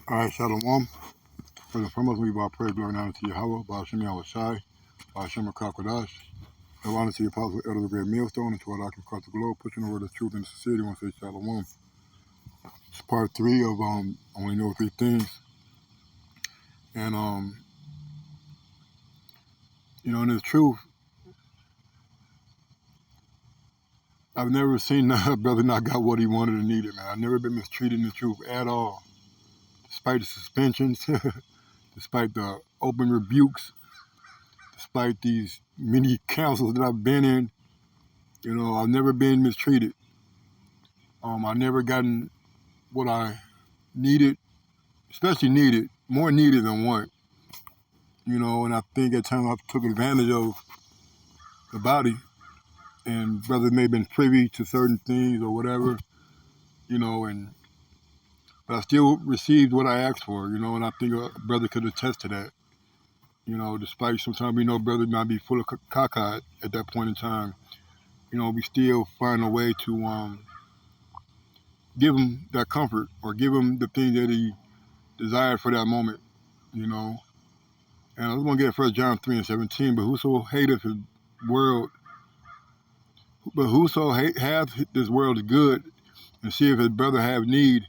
All right, Shalom. First and foremost, we give our praise, glory, and honor to Yahweh, Ba'ashem Yahweh Shai, Ba'ashem Akakwadash. No honor to your apostle, elder of the great millstone, and to our doctor across the globe, pushing the word of truth and sincerity. I want to say Shalom. It's part 3 of I Only Know 3 Things. And, in the truth, I've never seen a brother not got what he wanted and needed, man. I've never been mistreated in the truth at all, despite the suspensions, despite the open rebukes, despite these many councils that I've been in. I've never been mistreated. I never gotten what I needed, especially needed, more needed than want. And I think at times I took advantage of the body, and brothers may have been privy to certain things or whatever, but I still received what I asked for, and I think a brother could attest to that. Despite sometimes we know brothers might be full of cockeyed at that point in time, we still find a way to give him that comfort or give him the thing that he desired for that moment, And I was going to get 1 John 3:17, whoso hath this world is good, and see if his brother have need,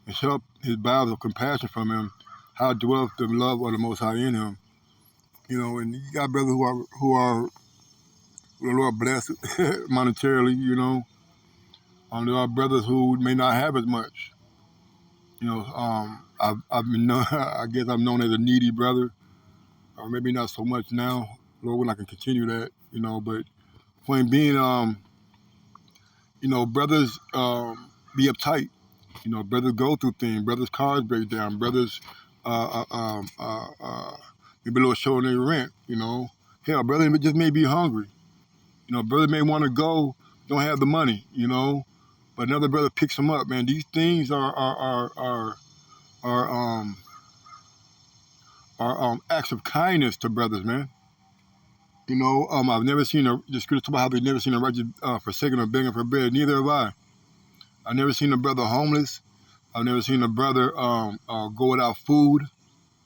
and shut up his bowels of compassion from him, how dwelleth the love of the Most High in him. And you got brothers who the Lord blessed monetarily, there are brothers who may not have as much. I've been I guess I'm known as a needy brother, or maybe not so much now. Lord, when I can continue that, but point being, brothers be uptight. Brothers go through things. Brothers' cars break down. Brothers maybe a little short on their rent. Hell, brother just may be hungry. Brother may want to go, don't have the money. But another brother picks them up. Man, these things are acts of kindness to brothers, man. I've never seen the scripture talk about how they've never seen a righteous forsaken or begging for bread. Neither have I. I've never seen a brother homeless. I've never seen a brother go without food,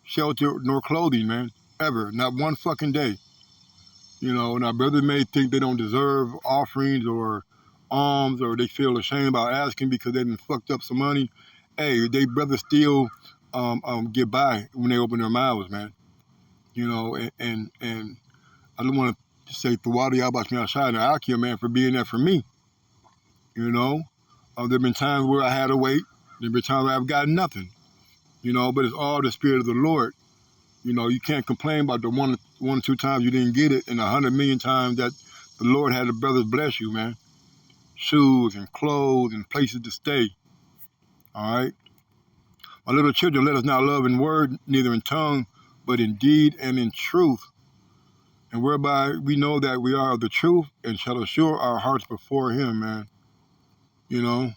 shelter, nor clothing, man. Ever. Not one fucking day. Now brothers may think they don't deserve offerings or alms, or they feel ashamed about asking because they done fucked up some money. Hey, they brothers still get by when they open their mouths, man. And I don't want to say Thawadi Abbas Shai and Akia, man, for being there for me. There have been times where I had to wait. There have been times where I've gotten nothing. But it's all the spirit of the Lord. You can't complain about the one or two times you didn't get it and 100 million times that the Lord had the brothers bless you, man. Shoes and clothes and places to stay. All right? My little children, let us not love in word, neither in tongue, but in deed and in truth. And whereby we know that we are of the truth and shall assure our hearts before him, man. He's going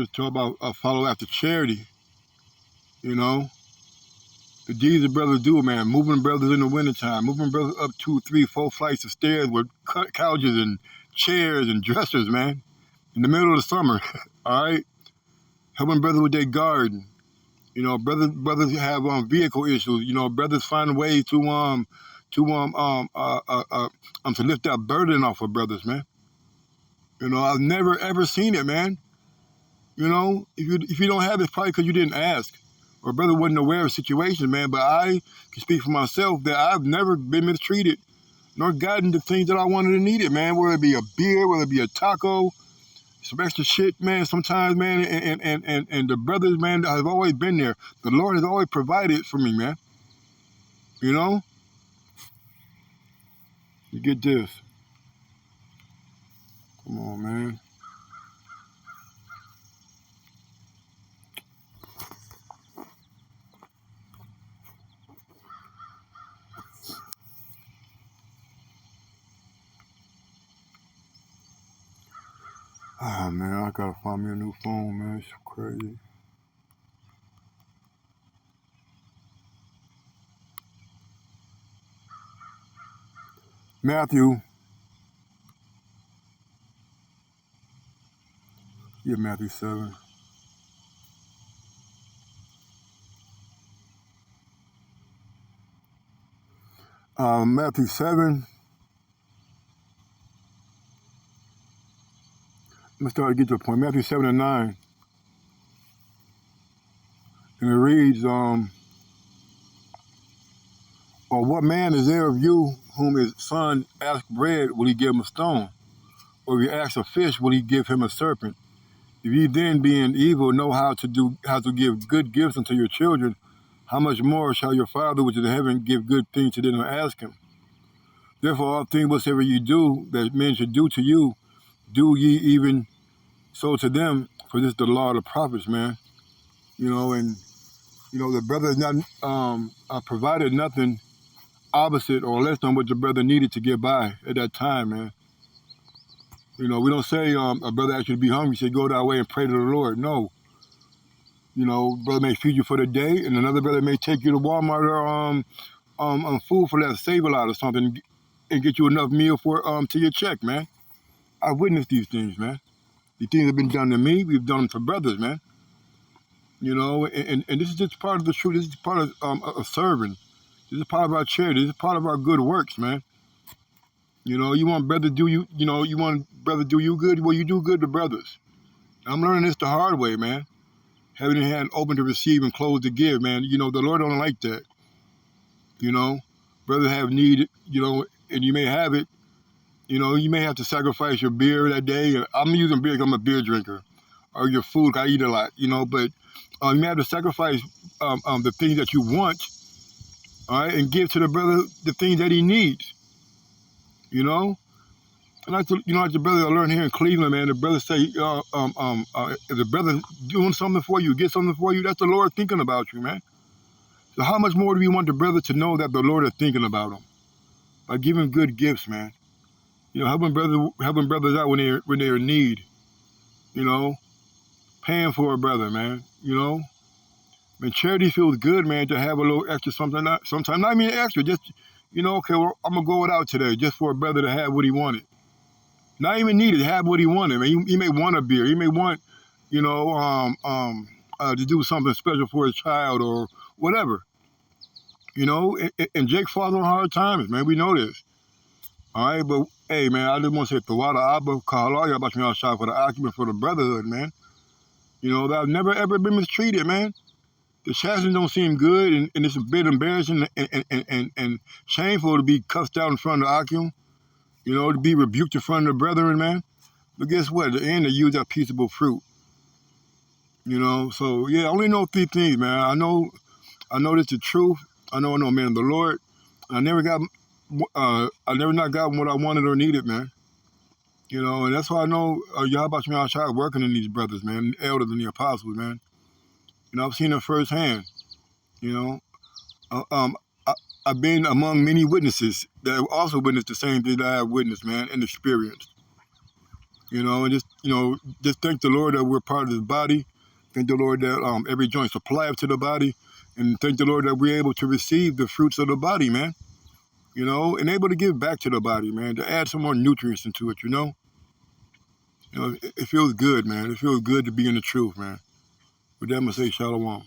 to talk about follow after charity, The deeds of brothers do, man. Moving brothers in the wintertime, moving brothers up 2, 3, 4 flights of stairs with couches and chairs and dressers, man. In the middle of the summer, all right? Helping brothers with their garden. Brothers have vehicle issues. Brothers find ways to lift that burden off of brothers, man. I've never ever seen it, man. If you don't have it, it's probably because you didn't ask, or brother wasn't aware of situations, man. But I can speak for myself that I've never been mistreated, nor gotten the things that I wanted and needed, man. Whether it be a beer, whether it be a taco, some extra shit, man. Sometimes, man, and the brothers, man, have always been there. The Lord has always provided for me, man. You get this. Come on, man. Ah, man, I gotta find me a new phone, man. It's crazy. Matthew. Yeah, Matthew 7. Matthew 7. Let's start to get to the point. Matthew 7 and 9. And it reads, or what man is there of you whom his son asks bread, will he give him a stone? Or if he asks a fish, will he give him a serpent? If ye then, being evil, know how to give good gifts unto your children, how much more shall your Father which is in heaven give good things to them who ask him? Therefore, all things whatsoever ye do, that men should do to you, do ye even so to them, for this is the law of the prophets, man. And the brother has not provided nothing opposite or less than what the brother needed to get by at that time, man. We don't say a brother asks you to be hungry, say go that way and pray to the Lord. No. Brother may feed you for the day, and another brother may take you to Walmart or food for that Save-A-Lot or something, and get you enough meal for to your check, man. I've witnessed these things, man. These things have been done to me. We've done them to brothers, man. And this is just part of the truth. This is part of serving. This is part of our charity. This is part of our good works, man. You want brother do you. You want brother do you good. Well, you do good to brothers. I'm learning this the hard way, man. Having a hand open to receive and closed to give, man. The Lord don't like that. Brothers have need. And you may have it. You may have to sacrifice your beer that day. I'm using beer because I'm a beer drinker. Or your food, I eat a lot, but you may have to sacrifice the things that you want, all right, and give to the brother the things that he needs, And like the brother I learned here in Cleveland, man, the brother say, if the brother doing something for you, get something for you, that's the Lord thinking about you, man. So how much more do we want the brother to know that the Lord is thinking about him? By giving good gifts, man. Helping brothers out when they're in need, paying for a brother, man, When charity feels good, man, to have a little extra something, sometimes not even extra, just, okay, well, I'm going to go without today just for a brother to have what he wanted. Not even needed, have what he wanted, man. He may want a beer. He may want, to do something special for his child or whatever. And Jake falls on hard times, man. We know this. All right, but, hey, man, I just want to say, Tawada Abba, Kahalaya, about me outside for the argument for the brotherhood, man. That I've never, ever been mistreated, man. The chastisement don't seem good, and it's a bit embarrassing and shameful to be cussed out in front of the Akim, to be rebuked in front of the brethren, man. But guess what? At the end, they use that peaceable fruit. So, yeah, I only know 3 things, man. I know this the truth. I know man of the Lord. I never not gotten what I wanted or needed, man. And that's why I know Yahweh Shemai Shai working in these brothers, man, the elders and the apostles, man. I've seen it firsthand. I've been among many witnesses that have also witnessed the same thing that I have witnessed, man, and experienced. And just thank the Lord that we're part of His body. Thank the Lord that every joint supplies to the body, and thank the Lord that we're able to receive the fruits of the body, man. And able to give back to the body, man, to add some more nutrients into it. It feels good, man. It feels good to be in the truth, man. With that, I'm gonna say shalom.